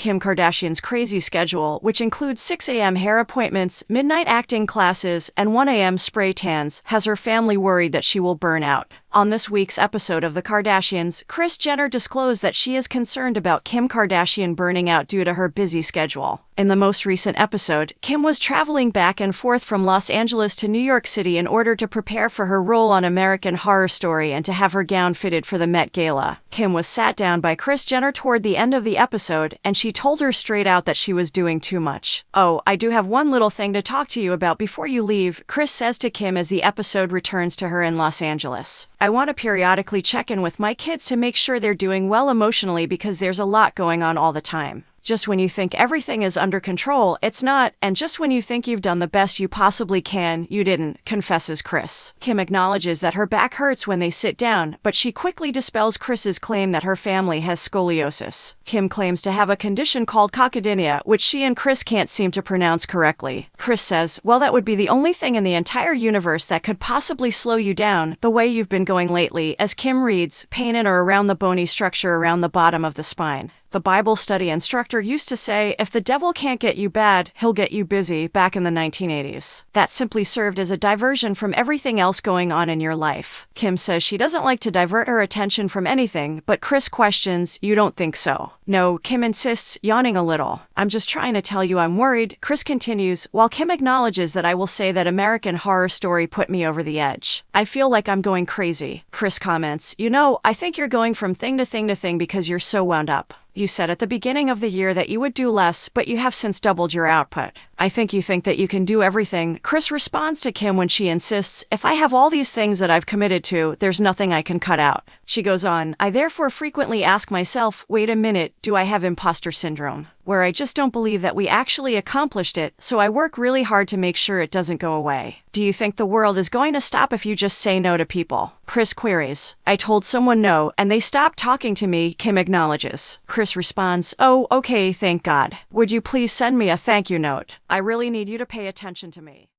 Kim Kardashian's crazy schedule, which includes 6 a.m. hair appointments, midnight acting classes, and 1 a.m. spray tans, has her family worried that she will burn out. On this week's episode of The Kardashians, Kris Jenner disclosed that she is concerned about Kim Kardashian burning out due to her busy schedule. In the most recent episode, Kim was traveling back and forth from Los Angeles to New York City in order to prepare for her role on American Horror Story and to have her gown fitted for the Met Gala. Kim was sat down by Kris Jenner toward the end of the episode, and she told her straight out that she was doing too much. "Oh, I do have one little thing to talk to you about before you leave," Kris says to Kim as the episode returns to her in Los Angeles. "I want to periodically check in with my kids to make sure they're doing well emotionally because there's a lot going on all the time. Just when you think everything is under control, it's not, and just when you think you've done the best you possibly can, you didn't," confesses Kris. Kim acknowledges that her back hurts when they sit down, but she quickly dispels Kris's claim that her family has scoliosis. Kim claims to have a condition called coccydynia, which she and Kris can't seem to pronounce correctly. Kris says, "Well, that would be the only thing in the entire universe that could possibly slow you down, the way you've been going lately," as Kim reads, "pain in or around the bony structure around the bottom of the spine." The Bible study instructor used to say, "If the devil can't get you bad, he'll get you busy," back in the 1980s. That simply served as a diversion from everything else going on in your life. Kim says she doesn't like to divert her attention from anything, but Kris questions, "You don't think so?" "No," Kim insists, yawning a little. "I'm just trying to tell you I'm worried," Kris continues, while Kim acknowledges that I will say that American Horror Story put me over the edge. "I feel like I'm going crazy." Kris comments, "You know, I think you're going from thing to thing to thing because you're so wound up. You said at the beginning of the year that you would do less, but you have since doubled your output. I think you think that you can do everything." Kris responds to Kim when she insists, "If I have all these things that I've committed to, there's nothing I can cut out." She goes on, "I therefore frequently ask myself, wait a minute, do I have imposter syndrome? Where I just don't believe that we actually accomplished it, so I work really hard to make sure it doesn't go away. Do you think the world is going to stop if you just say no to people?" Kris queries. "I told someone no, and they stopped talking to me," Kim acknowledges. Kris responds, "Oh, okay, thank God. Would you please send me a thank you note? I really need you to pay attention to me."